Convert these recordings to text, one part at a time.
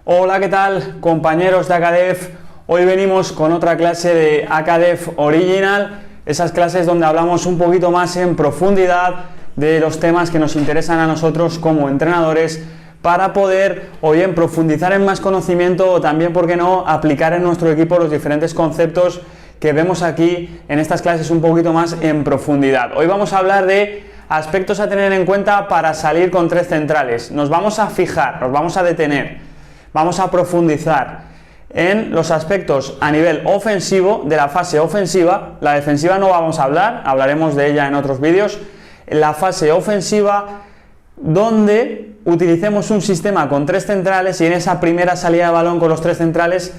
Hola, ¿qué tal, compañeros de AcaDev? Hoy venimos con otra clase de AcaDev Original, esas clases donde hablamos un poquito más en profundidad de los temas que nos interesan a nosotros como entrenadores para poder o bien profundizar en más conocimiento o también, ¿por qué no?, aplicar en nuestro equipo los diferentes conceptos que vemos aquí en estas clases un poquito más en profundidad. Hoy vamos a hablar de aspectos a tener en cuenta para salir con tres centrales. Nos vamos a fijar, nos vamos a detener. Vamos a profundizar en los aspectos a nivel ofensivo, de la fase ofensiva. La defensiva no vamos a hablar, hablaremos de ella en otros vídeos. En la fase ofensiva, donde utilicemos un sistema con tres centrales y en esa primera salida de balón con los tres centrales,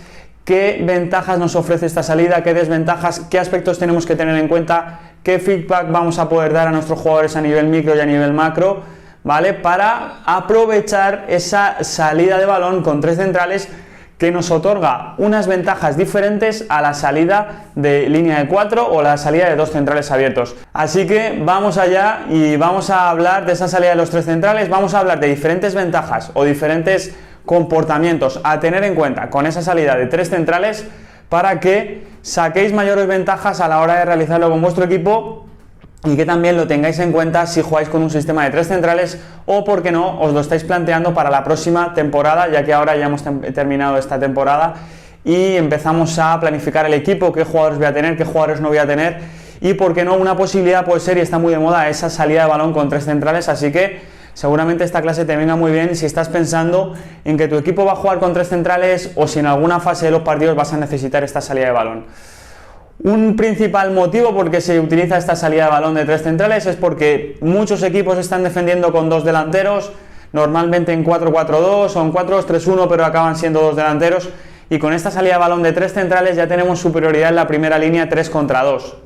qué ventajas nos ofrece esta salida, qué desventajas, qué aspectos tenemos que tener en cuenta, qué feedback vamos a poder dar a nuestros jugadores a nivel micro y a nivel macro, ¿vale? Para aprovechar esa salida de balón con tres centrales que nos otorga unas ventajas diferentes a la salida de línea de 4 o la salida de dos centrales abiertos. Así que vamos allá y vamos a hablar de esa salida de los tres centrales, vamos a hablar de diferentes ventajas o diferentes comportamientos a tener en cuenta con esa salida de tres centrales para que saquéis mayores ventajas a la hora de realizarlo con vuestro equipo y que también lo tengáis en cuenta si jugáis con un sistema de tres centrales o, por qué no, os lo estáis planteando para la próxima temporada, ya que ahora ya hemos terminado esta temporada y empezamos a planificar el equipo, qué jugadores voy a tener, qué jugadores no voy a tener y, por qué no, una posibilidad puede ser, y está muy de moda, esa salida de balón con tres centrales, así que seguramente esta clase te venga muy bien si estás pensando en que tu equipo va a jugar con tres centrales o si en alguna fase de los partidos vas a necesitar esta salida de balón. Un principal motivo por qué se utiliza esta salida de balón de tres centrales es porque muchos equipos están defendiendo con dos delanteros, normalmente en 4-4-2 o en 4-2-3-1, pero acaban siendo dos delanteros, y con esta salida de balón de tres centrales ya tenemos superioridad en la primera línea 3 contra 2.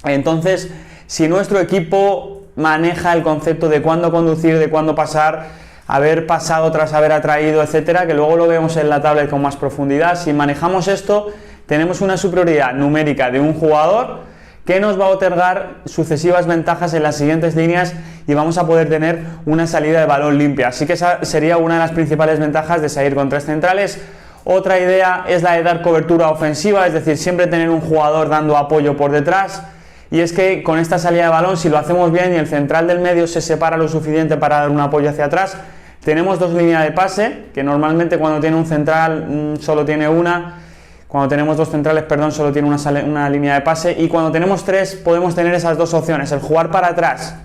Entonces, si nuestro equipo maneja el concepto de cuándo conducir, de cuándo pasar, haber pasado tras haber atraído, etcétera, que luego lo vemos en la tablet con más profundidad, si manejamos esto, tenemos una superioridad numérica de un jugador que nos va a otorgar sucesivas ventajas en las siguientes líneas y vamos a poder tener una salida de balón limpia. Así que esa sería una de las principales ventajas de salir con tres centrales. Otra idea es la de dar cobertura ofensiva, es decir, siempre tener un jugador dando apoyo por detrás. Y es que con esta salida de balón, si lo hacemos bien y el central del medio se separa lo suficiente para dar un apoyo hacia atrás, tenemos dos líneas de pase, que normalmente cuando tiene un central solo tiene una. Cuando tenemos dos centrales, perdón, solo tiene una línea de pase, y cuando tenemos tres podemos tener esas dos opciones, el jugar para atrás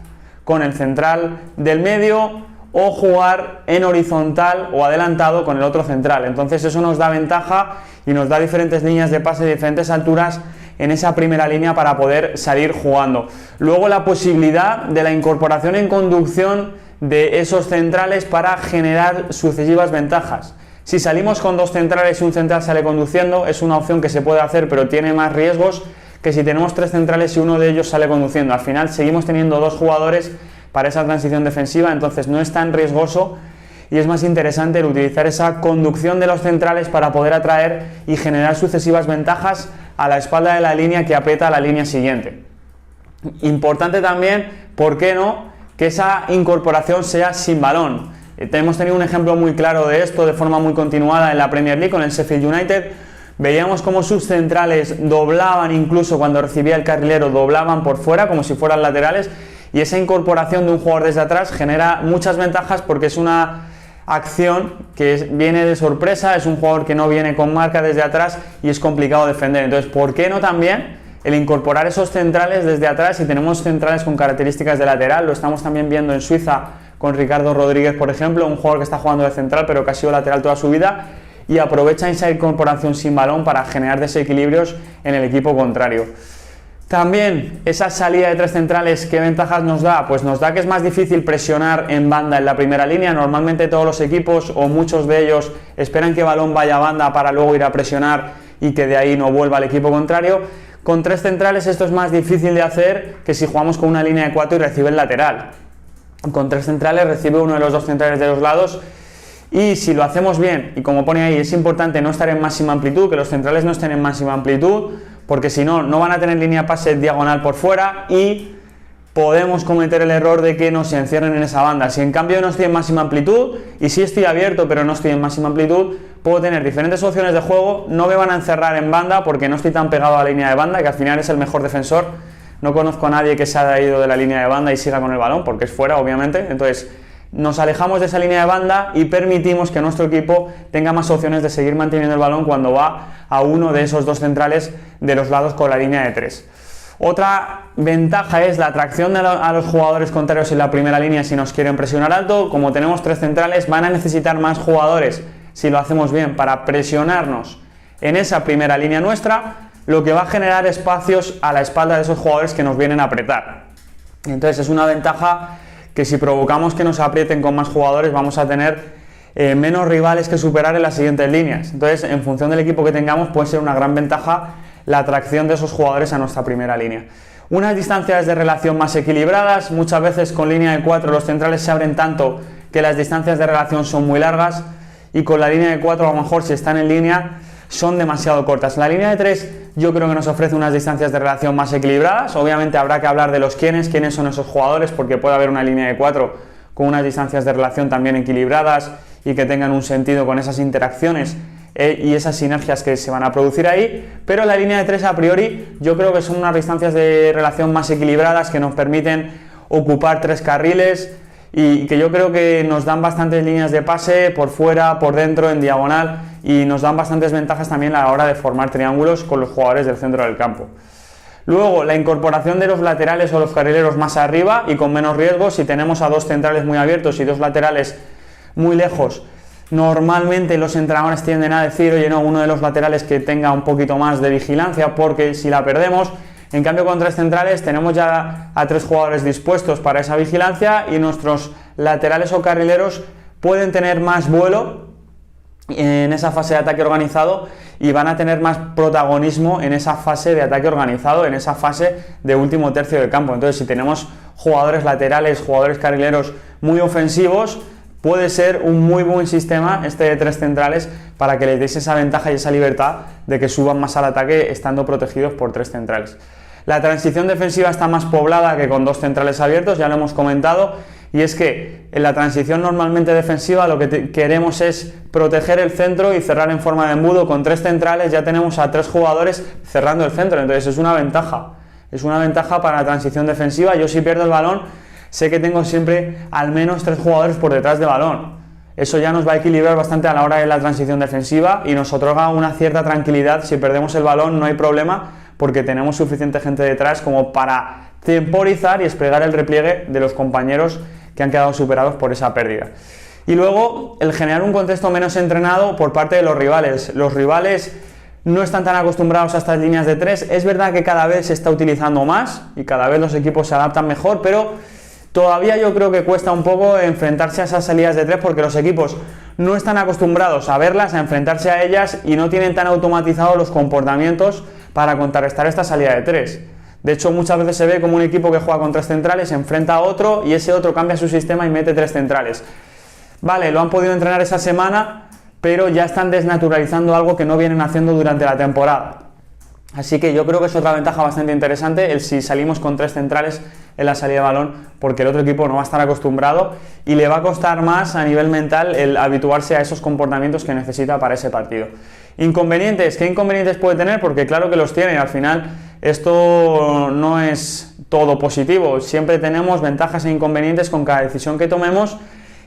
con el central del medio o jugar en horizontal o adelantado con el otro central. Entonces eso nos da ventaja y nos da diferentes líneas de pase de diferentes alturas en esa primera línea para poder salir jugando. Luego la posibilidad de la incorporación en conducción de esos centrales para generar sucesivas ventajas. Si salimos con dos centrales y un central sale conduciendo, es una opción que se puede hacer, pero tiene más riesgos que si tenemos tres centrales y uno de ellos sale conduciendo. Al final seguimos teniendo dos jugadores para esa transición defensiva, entonces no es tan riesgoso y es más interesante el utilizar esa conducción de los centrales para poder atraer y generar sucesivas ventajas a la espalda de la línea que aprieta a la línea siguiente. Importante también, ¿por qué no?, que esa incorporación sea sin balón. Hemos tenido un ejemplo muy claro de esto de forma muy continuada en la Premier League con el Sheffield United. Veíamos cómo sus centrales doblaban, incluso cuando recibía el carrilero, doblaban por fuera como si fueran laterales, y esa incorporación de un jugador desde atrás genera muchas ventajas porque es una acción que viene de sorpresa, es un jugador que no viene con marca desde atrás y es complicado defender. Entonces, ¿por qué no también el incorporar esos centrales desde atrás? Si tenemos centrales con características de lateral, lo estamos también viendo en Suiza con Ricardo Rodríguez, por ejemplo, un jugador que está jugando de central pero que ha sido lateral toda su vida, y aprovecha esa incorporación sin balón para generar desequilibrios en el equipo contrario. También esa salida de tres centrales, ¿qué ventajas nos da? Pues nos da que es más difícil presionar en banda en la primera línea. Normalmente todos los equipos o muchos de ellos esperan que el balón vaya a banda para luego ir a presionar y que de ahí no vuelva al equipo contrario. Con tres centrales esto es más difícil de hacer que si jugamos con una línea de 4 y recibe el lateral. Con tres centrales recibe uno de los dos centrales de los lados, y si lo hacemos bien, y como pone ahí, es importante no estar en máxima amplitud, que los centrales no estén en máxima amplitud, porque si no, no van a tener línea de pase diagonal por fuera y podemos cometer el error de que nos encierren en esa banda. Si en cambio no estoy en máxima amplitud, y sí estoy abierto pero no estoy en máxima amplitud, puedo tener diferentes opciones de juego, no me van a encerrar en banda porque no estoy tan pegado a la línea de banda, que al final es el mejor defensor. No conozco a nadie que se haya ido de la línea de banda y siga con el balón, porque es fuera, obviamente. Entonces, nos alejamos de esa línea de banda y permitimos que nuestro equipo tenga más opciones de seguir manteniendo el balón cuando va a uno de esos dos centrales de los lados con la línea de 3. Otra ventaja es la atracción a los jugadores contrarios en la primera línea si nos quieren presionar alto. Como tenemos 3 centrales, van a necesitar más jugadores, si lo hacemos bien, para presionarnos en esa primera línea nuestra, lo que va a generar espacios a la espalda de esos jugadores que nos vienen a apretar. Entonces es una ventaja que si provocamos que nos aprieten con más jugadores, vamos a tener menos rivales que superar en las siguientes líneas. Entonces, en función del equipo que tengamos, puede ser una gran ventaja la atracción de esos jugadores a nuestra primera línea. Unas distancias de relación más equilibradas, muchas veces con línea de 4 los centrales se abren tanto que las distancias de relación son muy largas, y con la línea de 4 a lo mejor si están en línea son demasiado cortas. La línea de 3 yo creo que nos ofrece unas distancias de relación más equilibradas. Obviamente habrá que hablar de los quiénes son esos jugadores, porque puede haber una línea de 4 con unas distancias de relación también equilibradas y que tengan un sentido con esas interacciones y esas sinergias que se van a producir ahí, pero la línea de 3 a priori yo creo que son unas distancias de relación más equilibradas que nos permiten ocupar 3 carriles y que yo creo que nos dan bastantes líneas de pase por fuera, por dentro, en diagonal, y nos dan bastantes ventajas también a la hora de formar triángulos con los jugadores del centro del campo. Luego, la incorporación de los laterales o los carrileros más arriba y con menos riesgo. Si tenemos a 2 centrales muy abiertos y 2 laterales muy lejos, normalmente los entrenadores tienden a decir, oye, no, uno de los laterales que tenga un poquito más de vigilancia, porque si la perdemos. En cambio, con 3 centrales tenemos ya a 3 jugadores dispuestos para esa vigilancia, y nuestros laterales o carrileros pueden tener más vuelo en esa fase de ataque organizado y van a tener más protagonismo en esa fase de ataque organizado, en esa fase de último tercio del campo. Entonces, si tenemos jugadores laterales, jugadores carrileros muy ofensivos, puede ser un muy buen sistema este de 3 centrales para que les deis esa ventaja y esa libertad de que suban más al ataque estando protegidos por 3 centrales. La transición defensiva está más poblada que con 2 centrales abiertos, ya lo hemos comentado, y es que en la transición normalmente defensiva lo que queremos es proteger el centro y cerrar en forma de embudo. Con 3 centrales ya tenemos a 3 jugadores cerrando el centro, entonces es una ventaja para la transición defensiva. Yo, si pierdo el balón, sé que tengo siempre al menos 3 jugadores por detrás de balón. Eso ya nos va a equilibrar bastante a la hora de la transición defensiva y nos otorga una cierta tranquilidad. Si perdemos el balón no hay problema, porque tenemos suficiente gente detrás como para temporizar y desplegar el repliegue de los compañeros que han quedado superados por esa pérdida. Y luego, el generar un contexto menos entrenado por parte de los rivales. Los rivales no están tan acostumbrados a estas líneas de 3. Es verdad que cada vez se está utilizando más y cada vez los equipos se adaptan mejor, pero todavía yo creo que cuesta un poco enfrentarse a esas salidas de 3 porque los equipos no están acostumbrados a verlas, a enfrentarse a ellas, y no tienen tan automatizados los comportamientos para contrarrestar esta salida de 3. De hecho, muchas veces se ve como un equipo que juega con 3 centrales se enfrenta a otro y ese otro cambia su sistema y mete 3 centrales. Vale, lo han podido entrenar esa semana, pero ya están desnaturalizando algo que no vienen haciendo durante la temporada. Así que yo creo que es otra ventaja bastante interesante el si salimos con 3 centrales en la salida de balón, porque el otro equipo no va a estar acostumbrado y le va a costar más a nivel mental el habituarse a esos comportamientos que necesita para ese partido. Inconvenientes, ¿qué inconvenientes puede tener? Porque claro que los tiene, al final esto no es todo positivo, siempre tenemos ventajas e inconvenientes con cada decisión que tomemos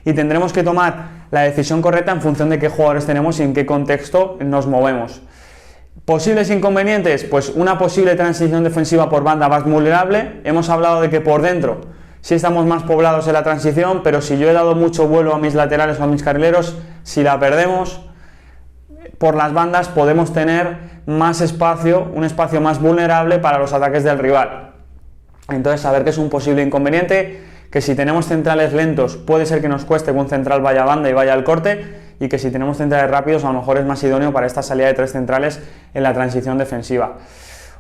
y tendremos que tomar la decisión correcta en función de qué jugadores tenemos y en qué contexto nos movemos. ¿Posibles inconvenientes? Pues una posible transición defensiva por banda más vulnerable. Hemos hablado de que por dentro sí estamos más poblados en la transición, pero si yo he dado mucho vuelo a mis laterales o a mis carrileros, si la perdemos por las bandas podemos tener más espacio, un espacio más vulnerable para los ataques del rival. Entonces, saber que es un posible inconveniente, que si tenemos centrales lentos puede ser que nos cueste que un central vaya a banda y vaya al corte, y que si tenemos centrales rápidos a lo mejor es más idóneo para esta salida de 3 centrales en la transición defensiva.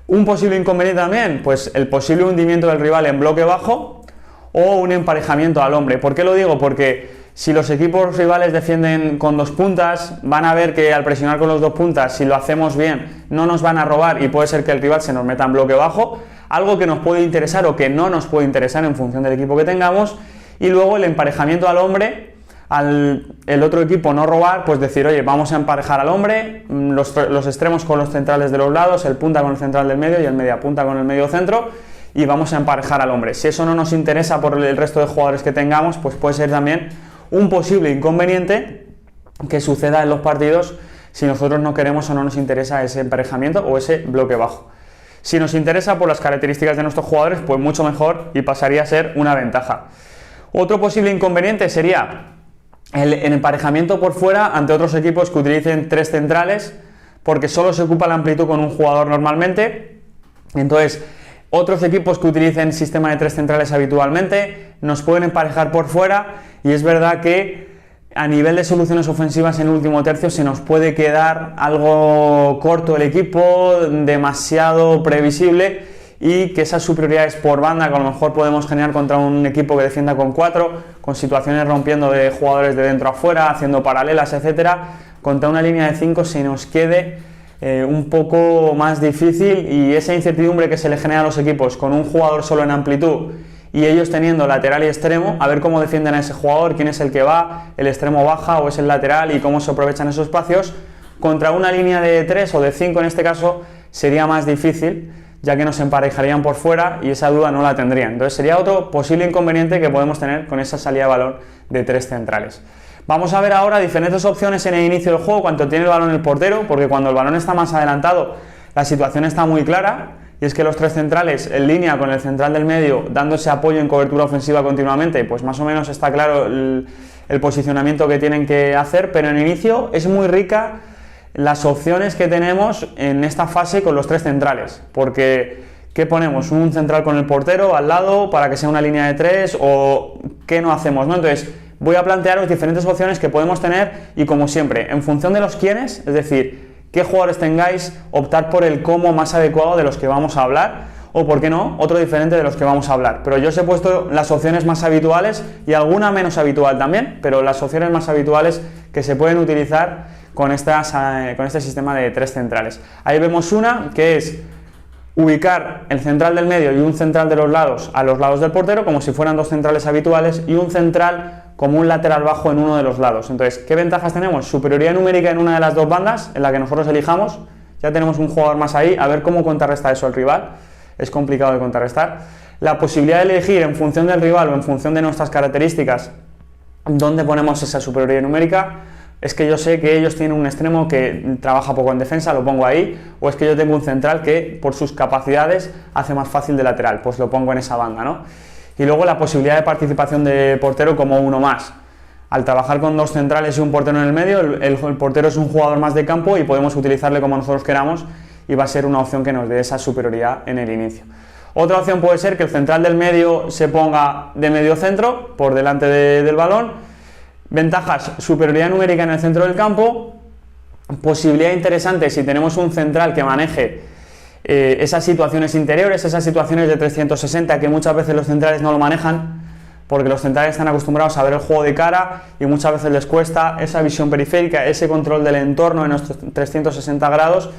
Un posible inconveniente también, pues el posible hundimiento del rival en bloque bajo o un emparejamiento al hombre. ¿Por qué lo digo? Porque si los equipos rivales defienden con 2 puntas, van a ver que al presionar con los 2 puntas, si lo hacemos bien, no nos van a robar y puede ser que el rival se nos meta en bloque bajo. algo que nos puede interesar o que no nos puede interesar en función del equipo que tengamos, y luego el emparejamiento al hombre, el otro equipo no robar, pues decir, oye, vamos a emparejar al hombre, los extremos con los centrales de los lados, el punta con el central del medio y el media punta con el medio centro, y vamos a emparejar al hombre. Si eso no nos interesa por el resto de jugadores que tengamos, pues puede ser también un posible inconveniente que suceda en los partidos si nosotros no queremos o no nos interesa ese emparejamiento o ese bloque bajo. Si nos interesa por las características de nuestros jugadores, pues mucho mejor y pasaría a ser una ventaja. Otro posible inconveniente sería el emparejamiento por fuera ante otros equipos que utilicen 3 centrales, porque solo se ocupa la amplitud con un jugador normalmente. Entonces, otros equipos que utilicen sistema de 3 centrales habitualmente nos pueden emparejar por fuera, y es verdad que a nivel de soluciones ofensivas en el último tercio se nos puede quedar algo corto el equipo, demasiado previsible, y que esas superioridades por banda que a lo mejor podemos generar contra un equipo que defienda con 4, con situaciones rompiendo de jugadores de dentro a fuera, haciendo paralelas, etcétera, contra una línea de 5 se nos quede un poco más difícil, y esa incertidumbre que se le genera a los equipos con un jugador solo en amplitud y ellos teniendo lateral y extremo, a ver cómo defienden a ese jugador, quién es el que va, el extremo baja o es el lateral, y cómo se aprovechan esos espacios, contra una línea de 3 o de 5 en este caso sería más difícil, ya que nos emparejarían por fuera y esa duda no la tendrían. Entonces sería otro posible inconveniente que podemos tener con esa salida de balón de 3 centrales. Vamos a ver ahora diferentes opciones en el inicio del juego cuando tiene el balón el portero, porque cuando el balón está más adelantado la situación está muy clara, y es que los 3 centrales en línea con el central del medio dándose apoyo en cobertura ofensiva continuamente, pues más o menos está claro el posicionamiento que tienen que hacer, pero en el inicio es muy rica las opciones que tenemos en esta fase con los 3 centrales, porque ¿qué ponemos? ¿Un central con el portero al lado para que sea una línea de 3 o qué no hacemos, ¿no? Entonces voy a plantearos diferentes opciones que podemos tener, y como siempre, en función de los quiénes, es decir, qué jugadores tengáis, optar por el cómo más adecuado de los que vamos a hablar, o por qué no, otro diferente de los que vamos a hablar. Pero yo os he puesto las opciones más habituales y alguna menos habitual también, pero las opciones más habituales que se pueden utilizar con este sistema de 3 centrales. Ahí vemos una que es ubicar el central del medio y un central de los lados a los lados del portero, como si fueran 2 centrales habituales, y un central como un lateral bajo en uno de los lados. Entonces, ¿qué ventajas tenemos? Superioridad numérica en una de las 2 bandas, en la que nosotros elijamos. Ya tenemos un jugador más ahí, a ver cómo contrarresta eso el rival. Es complicado de contrarrestar. La posibilidad de elegir en función del rival o en función de nuestras características dónde ponemos esa superioridad numérica. Es que yo sé que ellos tienen un extremo que trabaja poco en defensa, lo pongo ahí, o es que yo tengo un central que por sus capacidades hace más fácil de lateral, pues lo pongo en esa banda, ¿no? Y luego la posibilidad de participación de portero como uno más. Al trabajar con 2 centrales y un portero en el medio, el portero es un jugador más de campo y podemos utilizarle como nosotros queramos, y va a ser una opción que nos dé esa superioridad en el inicio. Otra opción puede ser que el central del medio se ponga de medio centro, por delante del balón. Ventajas: superioridad numérica en el centro del campo. Posibilidad interesante si tenemos un central que maneje esas situaciones interiores, esas situaciones de 360 que muchas veces los centrales no lo manejan, porque los centrales están acostumbrados a ver el juego de cara y muchas veces les cuesta esa visión periférica, ese control del entorno en nuestros 360 grados,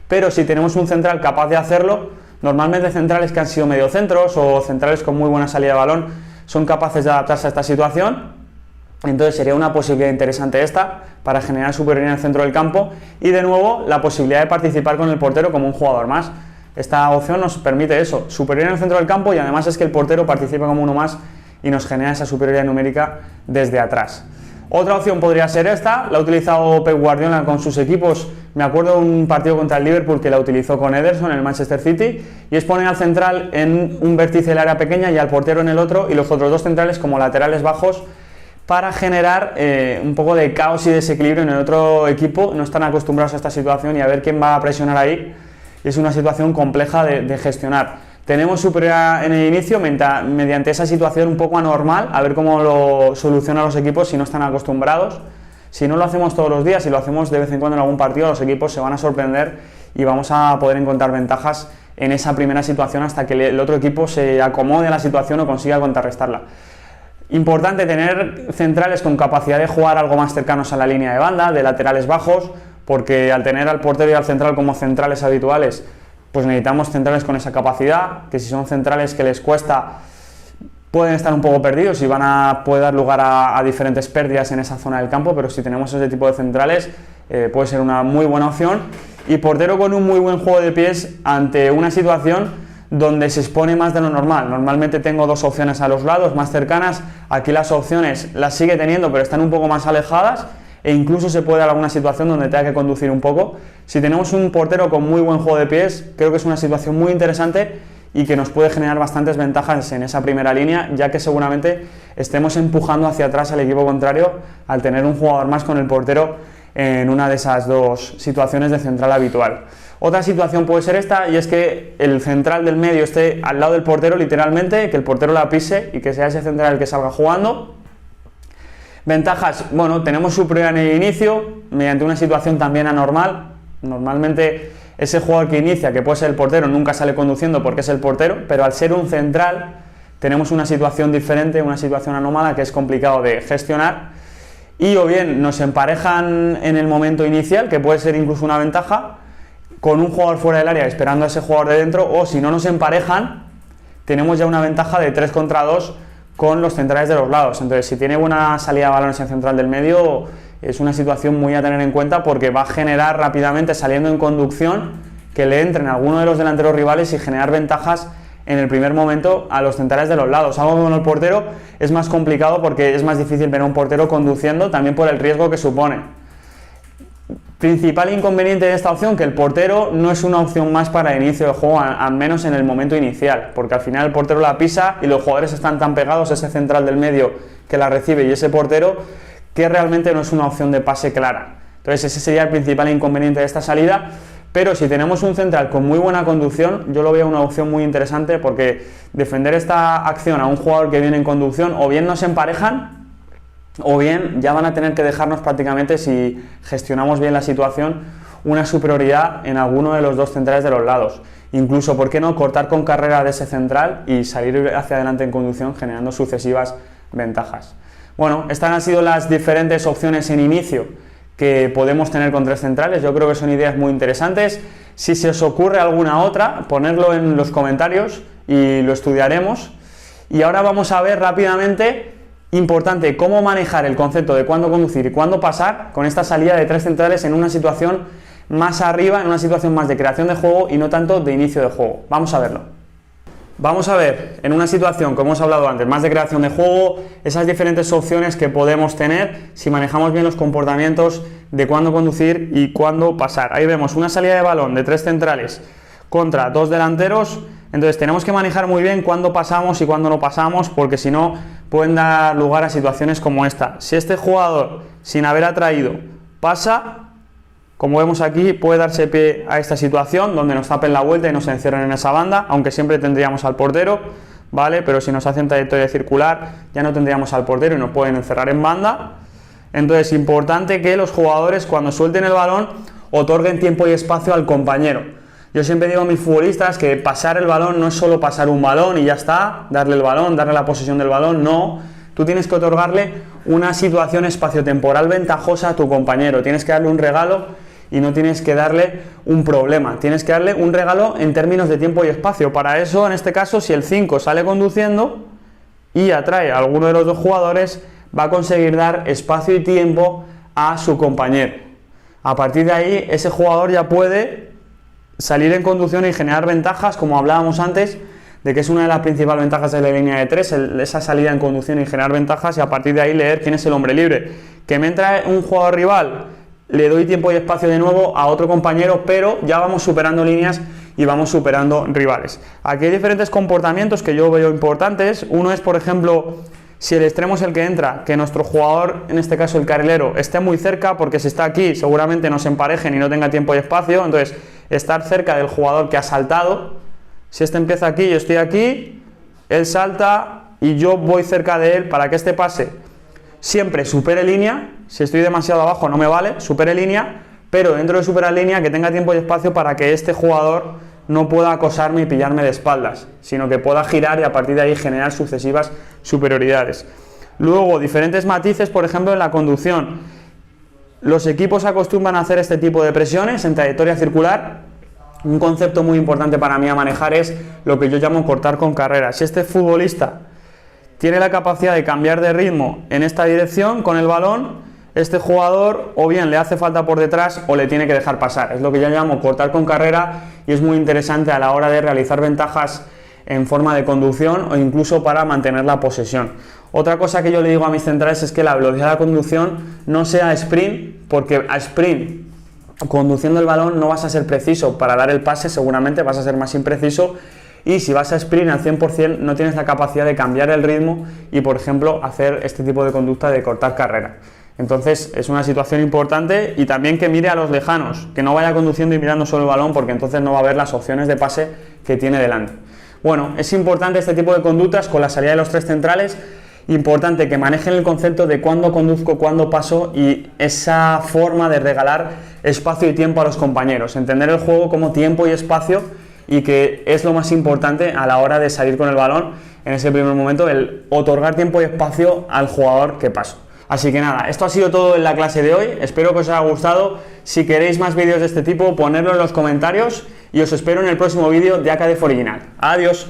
pero si tenemos un central capaz de hacerlo, normalmente centrales que han sido mediocentros o centrales con muy buena salida de balón son capaces de adaptarse a esta situación. Entonces sería una posibilidad interesante esta para generar superioridad en el centro del campo, y de nuevo la posibilidad de participar con el portero como un jugador más. Esta opción nos permite eso, superioridad en el centro del campo, y además es que el portero participa como uno más y nos genera esa superioridad numérica desde atrás. Otra opción podría ser esta, la ha utilizado Pep Guardiola con sus equipos. Me acuerdo de un partido contra el Liverpool que la utilizó con Ederson en el Manchester City, y es poner al central en un vértice del área pequeña y al portero en el otro, y los otros 2 centrales como laterales bajos, para generar un poco de caos y desequilibrio en el otro equipo. No están acostumbrados a esta situación y a ver quién va a presionar ahí. Es una situación compleja de gestionar. Tenemos superioridad en el inicio mediante esa situación un poco anormal, a ver cómo lo solucionan los equipos si no están acostumbrados. Si no lo hacemos todos los días, si lo hacemos de vez en cuando en algún partido, los equipos se van a sorprender y vamos a poder encontrar ventajas en esa primera situación hasta que el otro equipo se acomode a la situación o consiga contrarrestarla. Importante tener centrales con capacidad de jugar algo más cercanos a la línea de banda, de laterales bajos, porque al tener al portero y al central como centrales habituales, pues necesitamos centrales con esa capacidad, que si son centrales que les cuesta, pueden estar un poco perdidos y puede dar lugar a diferentes pérdidas en esa zona del campo, pero si tenemos ese tipo de centrales, puede ser una muy buena opción. Y portero con un muy buen juego de pies ante una situación donde se expone más de lo normal. Normalmente tengo dos opciones a los lados, más cercanas. Aquí las opciones las sigue teniendo, pero están un poco más alejadas, e incluso se puede dar alguna situación donde tenga que conducir un poco. Si tenemos un portero con muy buen juego de pies, creo que es una situación muy interesante y que nos puede generar bastantes ventajas en esa primera línea, ya que seguramente estemos empujando hacia atrás al equipo contrario al tener un jugador más con el portero en una de esas dos situaciones de central habitual. Otra situación puede ser esta, y es que el central del medio esté al lado del portero literalmente, que el portero la pise y que sea ese central el que salga jugando. Ventajas, bueno, tenemos superioridad en el inicio mediante una situación también anormal. Normalmente ese jugador que inicia, que puede ser el portero, nunca sale conduciendo porque es el portero, pero al ser un central tenemos una situación diferente, una situación anómala que es complicado de gestionar, y o bien nos emparejan en el momento inicial, que puede ser incluso una ventaja, con un jugador fuera del área esperando a ese jugador de dentro, o si no nos emparejan, tenemos ya una ventaja de 3 contra 2 con los centrales de los lados. Entonces, si tiene buena salida de balones en central del medio, es una situación muy a tener en cuenta, porque va a generar rápidamente, saliendo en conducción, que le entren a alguno de los delanteros rivales y generar ventajas en el primer momento a los centrales de los lados. Algo que con el portero es más complicado, porque es más difícil ver a un portero conduciendo, también por el riesgo que supone. Principal inconveniente de esta opción, que el portero no es una opción más para el inicio de juego, al menos en el momento inicial, porque al final el portero la pisa y los jugadores están tan pegados a ese central del medio que la recibe y ese portero, que realmente no es una opción de pase clara. Entonces ese sería el principal inconveniente de esta salida. Pero si tenemos un central con muy buena conducción, yo lo veo una opción muy interesante, porque defender esta acción a un jugador que viene en conducción, o bien nos emparejan, o bien ya van a tener que dejarnos prácticamente, si gestionamos bien la situación, una superioridad en alguno de los dos centrales de los lados. Incluso, ¿por qué no cortar con carrera de ese central y salir hacia adelante en conducción, generando sucesivas ventajas? Bueno, estas han sido las diferentes opciones en inicio que podemos tener con 3 centrales. Yo creo que son ideas muy interesantes. Si se os ocurre alguna otra, ponedlo en los comentarios y lo estudiaremos. Y ahora vamos a ver rápidamente, importante, cómo manejar el concepto de cuándo conducir y cuándo pasar con esta salida de 3 centrales en una situación más arriba, en una situación más de creación de juego y no tanto de inicio de juego. Vamos a verlo. Vamos a ver, en una situación, como hemos hablado antes, más de creación de juego, esas diferentes opciones que podemos tener si manejamos bien los comportamientos de cuándo conducir y cuándo pasar. Ahí vemos una salida de balón de 3 centrales contra 2 delanteros. Entonces tenemos que manejar muy bien cuándo pasamos y cuándo no pasamos, porque si no pueden dar lugar a situaciones como esta. Si este jugador, sin haber atraído, pasa, como vemos aquí, puede darse pie a esta situación donde nos tapen la vuelta y nos encierren en esa banda, aunque siempre tendríamos al portero, ¿vale? Pero si nos hacen trayectoria circular, ya no tendríamos al portero y nos pueden encerrar en banda. Entonces, importante que los jugadores, cuando suelten el balón, otorguen tiempo y espacio al compañero. Yo siempre digo a mis futbolistas que pasar el balón no es solo pasar un balón y ya está, darle el balón, darle la posesión del balón, no. Tú tienes que otorgarle una situación espaciotemporal ventajosa a tu compañero, tienes que darle un regalo y no tienes que darle un problema, tienes que darle un regalo en términos de tiempo y espacio. Para eso, en este caso, si el 5 sale conduciendo y atrae a alguno de los dos jugadores, va a conseguir dar espacio y tiempo a su compañero. A partir de ahí, ese jugador ya puede salir en conducción y generar ventajas, como hablábamos antes, de que es una de las principales ventajas de la línea de 3, esa salida en conducción y generar ventajas, y a partir de ahí leer quién es el hombre libre. Que me entra un jugador rival, le doy tiempo y espacio de nuevo a otro compañero, pero ya vamos superando líneas y vamos superando rivales. Aquí hay diferentes comportamientos que yo veo importantes. Uno es, por ejemplo, si el extremo es el que entra, que nuestro jugador, en este caso el carrilero, esté muy cerca, porque si está aquí seguramente nos emparejen y no tenga tiempo y espacio. Entonces, estar cerca del jugador que ha saltado. Si este empieza aquí, yo estoy aquí, él salta y yo voy cerca de él para que este pase siempre supere línea. Si estoy demasiado abajo no me vale, supere línea, pero dentro de superar línea que tenga tiempo y espacio para que este jugador no pueda acosarme y pillarme de espaldas, sino que pueda girar y a partir de ahí generar sucesivas superioridades. Luego, diferentes matices, por ejemplo, en la conducción. Los equipos acostumbran a hacer este tipo de presiones en trayectoria circular, Un concepto muy importante para mí a manejar es lo que yo llamo cortar con carrera. Si este futbolista tiene la capacidad de cambiar de ritmo en esta dirección con el balón, este jugador o bien le hace falta por detrás o le tiene que dejar pasar. Es lo que yo llamo cortar con carrera y es muy interesante a la hora de realizar ventajas en forma de conducción o incluso para mantener la posesión. Otra cosa que yo le digo a mis centrales es que la velocidad de la conducción no sea sprint, porque a sprint conduciendo el balón no vas a ser preciso para dar el pase, seguramente vas a ser más impreciso, y si vas a sprint al 100% no tienes la capacidad de cambiar el ritmo y, por ejemplo, hacer este tipo de conducta de cortar carrera. Entonces es una situación importante, y también que mire a los lejanos, que no vaya conduciendo y mirando solo el balón, porque entonces no va a ver las opciones de pase que tiene delante. Bueno, es importante este tipo de conductas con la salida de los tres centrales. Importante que manejen el concepto de cuándo conduzco, cuándo paso, y esa forma de regalar espacio y tiempo a los compañeros. Entender el juego como tiempo y espacio, y que es lo más importante a la hora de salir con el balón en ese primer momento, el otorgar tiempo y espacio al jugador que paso. Así que nada, esto ha sido todo en la clase de hoy. Espero que os haya gustado. Si queréis más vídeos de este tipo, ponedlo en los comentarios y os espero en el próximo vídeo de AcaDef Original. Adiós.